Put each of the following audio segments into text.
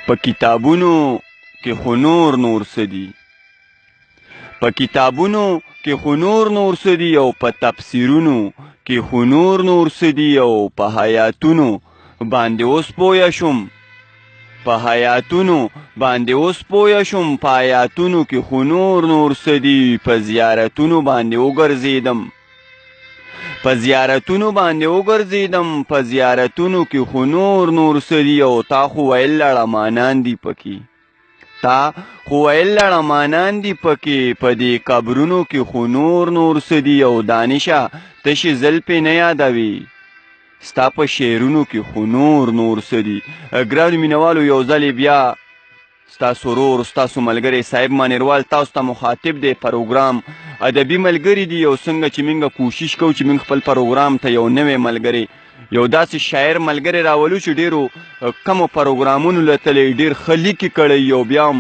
په کتابونو کې خو نور څه دي، په کتابونو کې خو نور څه دي، او په تفسیرونو کې خو نور څه دي، او په حیاتونو باندې اوس پوه شوم، په حیاتونو باندې اوس پوه شوم، په حیاتونو کې خو نور څه دي، په زیارتونو باندې وګرځېدم، په زیارتونو باندې وګرځېدم، په زیارتونو کې خو نور څه دي، او تا خو ویل لړمانان دي پکې، تا خو ویل لړمانان دي پکې، په دې قبرونو کې خو نور څه دي، او دانشه تشې زلفې نه یادوي، ستا په شعرونو کې خو نور څه دي. ګرانو مینوالو، یو ځلې بیا ستاسو ورور ستاسو ملګری صاحب مانیروال تاسو ته مخاطب دی. پروګرام ادبي ملګري دي، یو څنګه چې موږ کوشش کوو چې موږ خپل پروګرام ته یو نوی ملګری، یو داسې شاعر ملګری راولو چې ډېرو کمو پروګرامونو له تللی ډېر ښه لیکي کړی، یو بیا هم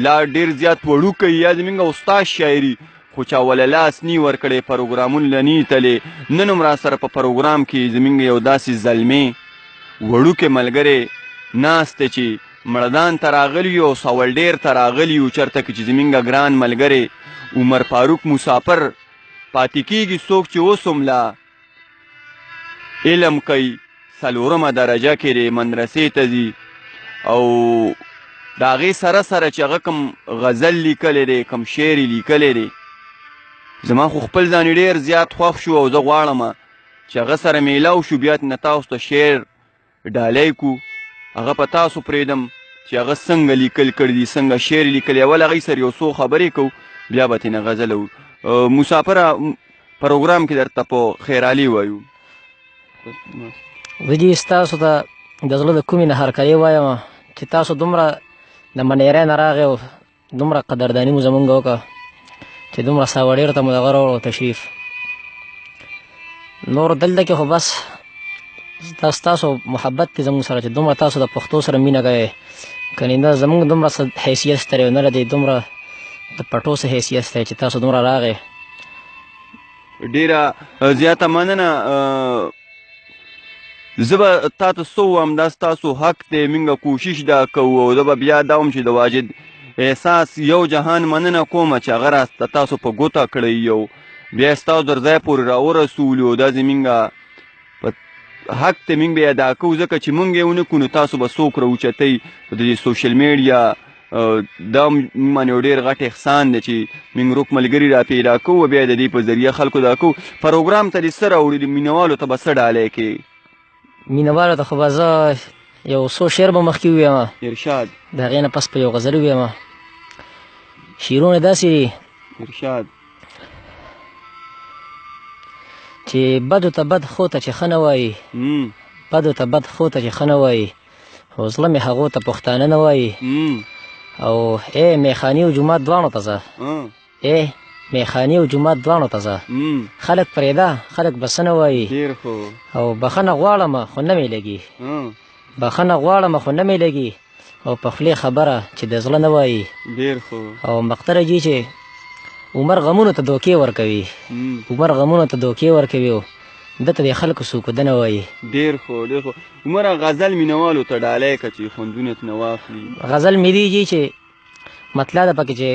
لا ډېر زیات وړوکی یا زموږ استاد شاعري خو چا وله لاس نی ورکړی، پروګرامونو له نی تللی. نن هم راسره په پروګرام کې زموږ یو داسې زلمې وړوکی ملګری ناست دی چې مړدان ته راغلي یو، ساول ډېر ته راغلي یو، چېرته کې چې زموږ ګران ملګری عمر فاروق مسافر پاتې کېږي، څوک چې اوس هم لا علم کوي، څلورمه درجه کې دی، مدرسې ته ځي، او د هغې سره سره چې هغه کوم غزل لیکلی دی، کوم شعر یې لیکلی دی، زما خو خپل ځان ډېر زیات خوښ شو، او زه غواړم چې هغه سره میلاو شو، بیا نه تاسو ته شعر ډالۍ کو، هغه په تاسو پرېږدم چې هغه څنګه لیکل کړي دي، څنګه شعر لیکلی، اول هغې سره یو څو خبرې کوو، بیا به ترېنه غزل وو. مسافره پروګرام کې درته په خیرالي وایو. زه دې ستاسو ته د زړه د کومې نه هرکلي وایم چې تاسو دومره د منیری نه راغی او دومره قدرداني مو زمونږ وکړه چې دومره ساوړېر ته مو دغه راوړو تشریف. نور دلته کې خو بس ستاسو محبت دی زمونږ سره چې دومره تاسو د پښتو سره مینه کوئ، کنې نه زمونږ دومره څه حیثیت شته دی، نه د دومره د پټو څه حیثیت شته چې تاسو دومره راغی. ډېره زیاته مننه. زه به تا ته څه ووایم، دا ستاسو حق دی، موږ کوشش دا کوو، او زه به بیا دا وم چې د واجد احساس یو جهان مننه کومه چې هغه راسته تاسو په ګوته کړی، یو بیا ستاسو در ځای پورې راورسولو، دا زموږ په حق ته موږ به یې ادا کوو، ځکه چې موږ یې ونه کړو نو تاسو به څوک راوچتئ. د دې سوشل میډیا دا باندې یو ډېر غټ احسان دی چې موږ روک ملګري را پیدا کوو، بیا د دې په ذریعه خلکو دا کوو. پروګرام ته دې څه راوړي، مینوالو ته به څه ډالۍ کوې؟ مینوالو ته خو به زه یو څو شعر به مخکې ووایم، ارشاد. د هغې نه پس به یو غزل ووایم. شعرونه داسې دي ارشاد چې بدو ته بد خو ته چې ښه نه وایي، بدو ته بد خو ته چې ښه نه وایي، خو زړه مې هغو ته پښتانه نه وایي، او ای میخانې او جومات دواړو ته ځه، ای میخانې او جومات دواړو ته ځه، خلک پرېږده خلک به څه نه وایي، او بخښنه غواړمه خو نه مې لګي، بخښنه غواړمه خو نه مې لګي، او په خولې خبره چې د زړه نه وایي. او مقتره جي چې عمر غمونو ته دوکې ورکوي، عمر غمونو ته دوکې ورکوي، او دته د خلکو سوکوده نه وایي. ډېر ښه ډېر ښه. عمره غزل مینوالو ته ډالۍ که چې خوندونه ترېنه واخلي. غزل مې دی جي چې مطلع ده پکې چې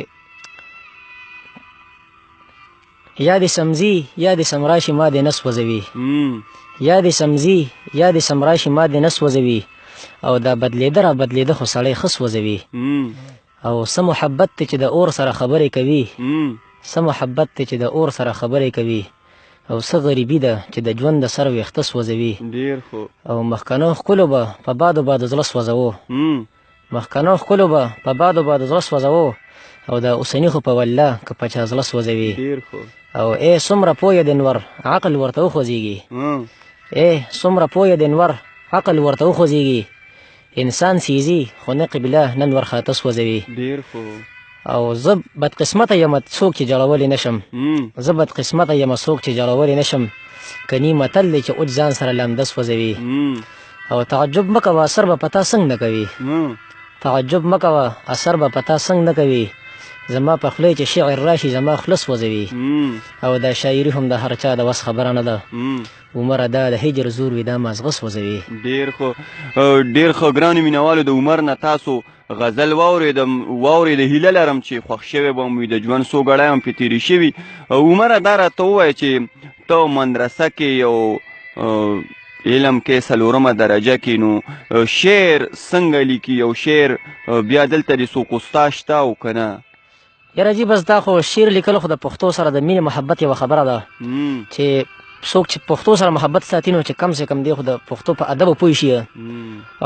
یا دې سمزي یا دې سمراشي ما دې نه سوځوي، یا دې سمزي یا دې سمراشي ما دې نه سوځوي، او دا بدلېده را بدلېده خو سړی ښه سوځوي. او څه محبت دی چې د اور سره خبرې کوي، څه محبت دی چې د اور سره خبرې کوي، او څه غریبي ده چې د ژوند د سر ویښته سوځوي. او مخکنو ښکلو به په بادو بادو زړه سوځوو، مخکنو ښکلو به په بادو بادو زړه سوځوو، او دا اوسني خو په والله که په چا زړه سوځوي. او ای څومره پویه د انور عقل ورته وخوځېږي، ای څومره پویه د انور عقل ورته وخوځېږي، انسان سیزي خو نه قبله نن ورخاته سوځوي. او زه بدقسمته یم څوک چې جوړولی نشم، زه بدقسمته یم څوک چې جوړولی نشم، کني متل دی چې اوج ځان سره لمده سوځوي. او تعجب مه کوه اثر به په تا څنګ نه کوي، تعجب مه کوه اثر به په تا څنګ نه کوي، زما په خولې چې شعر راشي زما خوله سوځوي او دا شاعري هم د هر چا د وس خبره نه ده عمره دا د هجر زور وي دا مازغه سوځوي. ډېر ښه ګرانو مینهوالو، د عمر نه تاسو غزل واورېده، هیله لرم چې خوښ شوی به مو وي، د ژوند څو ګړی هم پرې تېرې شوي. عمره دا راته ووایه چې ته مدرسه کې یو علم کې 4مه درجه کې نو شعر څنګه لیکي؟ یو شعر بیا دلته د څوک استا شته او که نه؟ یاره جي بس دا خو شعر لیکل خو د پښتو سره د مینې محبت یوه خبره ده چې څوک چې پښتو سره محبت ساتي نو چې کم سے کم دی خو د پښتو په ادب پوه شي.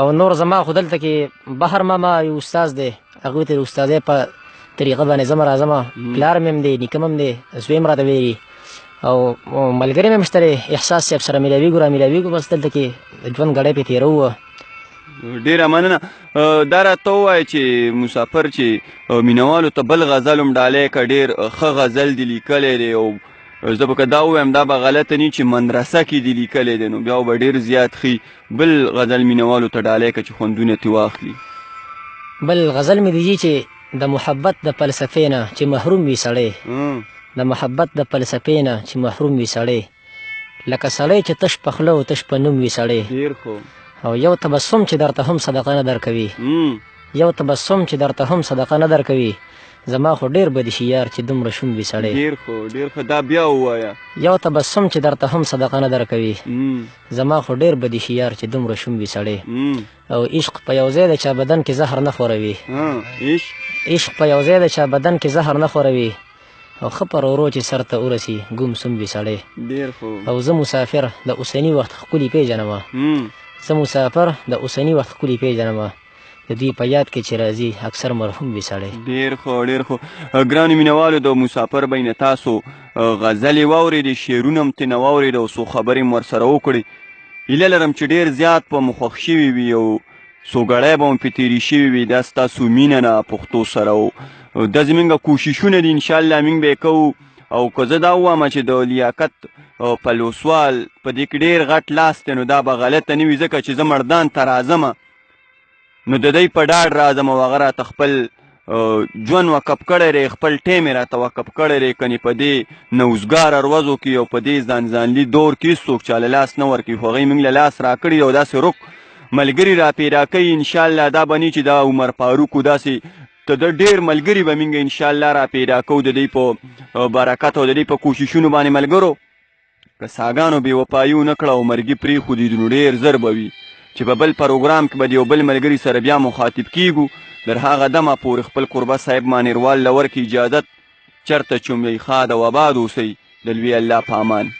او نور زما خو دلته کې بهر ماما یو استاذ دی، هغوی ته د استادۍ په طریقه باندې زه راځم، پلار مې هم دی، نیکه مې هم دی، زوی مې راته ویلي او ملګری مې هم شته دی، احساس صاحب سره میلاویږو رامیلاویږو، بس دلته کې ژوند ګړی پرې تېروو. ډېره مننه. دا راته ووایه چې مسافر چې مینهوالو ته بل غزل هم ډالۍ که، ډېر ښه غزل دې لیکلی دی او زه به که دا ووایم دا به غلطه نه چې مدرسه کې دې لیکلی دی نو بیا به ډېر زیات ښي. بل غزل مینهوالو ته ډالۍ که چې خوندونه ترې واخلي. بل غزل مې دی چې د محبت د فلسفې نه چې محروم وي سړی، د محبت د فلسفې نه چې محروم وي سړی، لکه سړی چې تش په خوله او تش په نوم وي سړی. او یو تبسم چې درته هم صدقه نه درکوي، یو تبسم چې درته هم صدقه نه درکوي، زما خو ډېر بدي شي یار چې دومره شوم وي سړی. ډېر ښه، دا بیا ووایه. یو تبسم چې درته هم صدقه نه درکوي، زما خو ډېر بدي شي یار چې دومره شوم وي سړی. او عشق په یو ځای د چا بدن کې زهر نه خوروي، عشق په یو ځای د چا بدن کې زهر نه خوروي، او ښه پر ورو چې سر ته ورسي ګم سم وي سړی. او زه مسافر د اوسني وخت ښکلي پېژنمه، زه مسافر د اوسني وخت ښکلي پېژنمه، د دوی په یاد کې چې راځي اکثر مرحوم وي سړی. ډېر ښه. ګرانو مینهوالو، د مسافر بینه تاسو غزلې واورېدې، شعرونه هم ترېنه واورېده او څو خبرې هم ورسره وکړې. هیله لرم چې ډېر زیات به مو خوښ شوي وي او څو ګړی به مو پرې تېرې شوي وي. دا ستاسو مینه نه پښتو سره او دا زموږ کوششونه دي، انشاءالله موږ به یې کوو. او که زه دا ووایم چې د لیاقت پلوسوال په دې کې ډېر غټ لاس دی نو دا به غلطه نه وي، ځکه چې زه مردان ته راځمه نو د دی په ډاډ راځم او هغه راته خپل ژوند وقف کړی دی، خپل ټیم یې راته وقف کړی دی. کنې په دې نوزګاره ورځو کې او په دې ځانځانلي دور کې هېڅوک چاله لاس نه ورکوي، خو هغوی موږ له لاس راکړي او داسې رک ملګري را پیدا کوي. انشاءالله دا به نه چې دا عمر فاروق و داسې ته د ډېر ملګري به موږ انشاءالله را پیدا کوو د دوی په برکت او د دوی په کوششونو باندې. ملګرو که ساګانو بې وفایي ونه کړه او مرګي پرېښودي نو ډېر زر به وي چې په بل پروګرام کې به د یو بل ملګري سره بیا مخاطب کیږو. در هغه دمه پورې خپل قربه صاحب مانیروال له ورکړي اجازت، چېرته چوملئ ښاد او آباد اوسئ. د لوی الله په امان.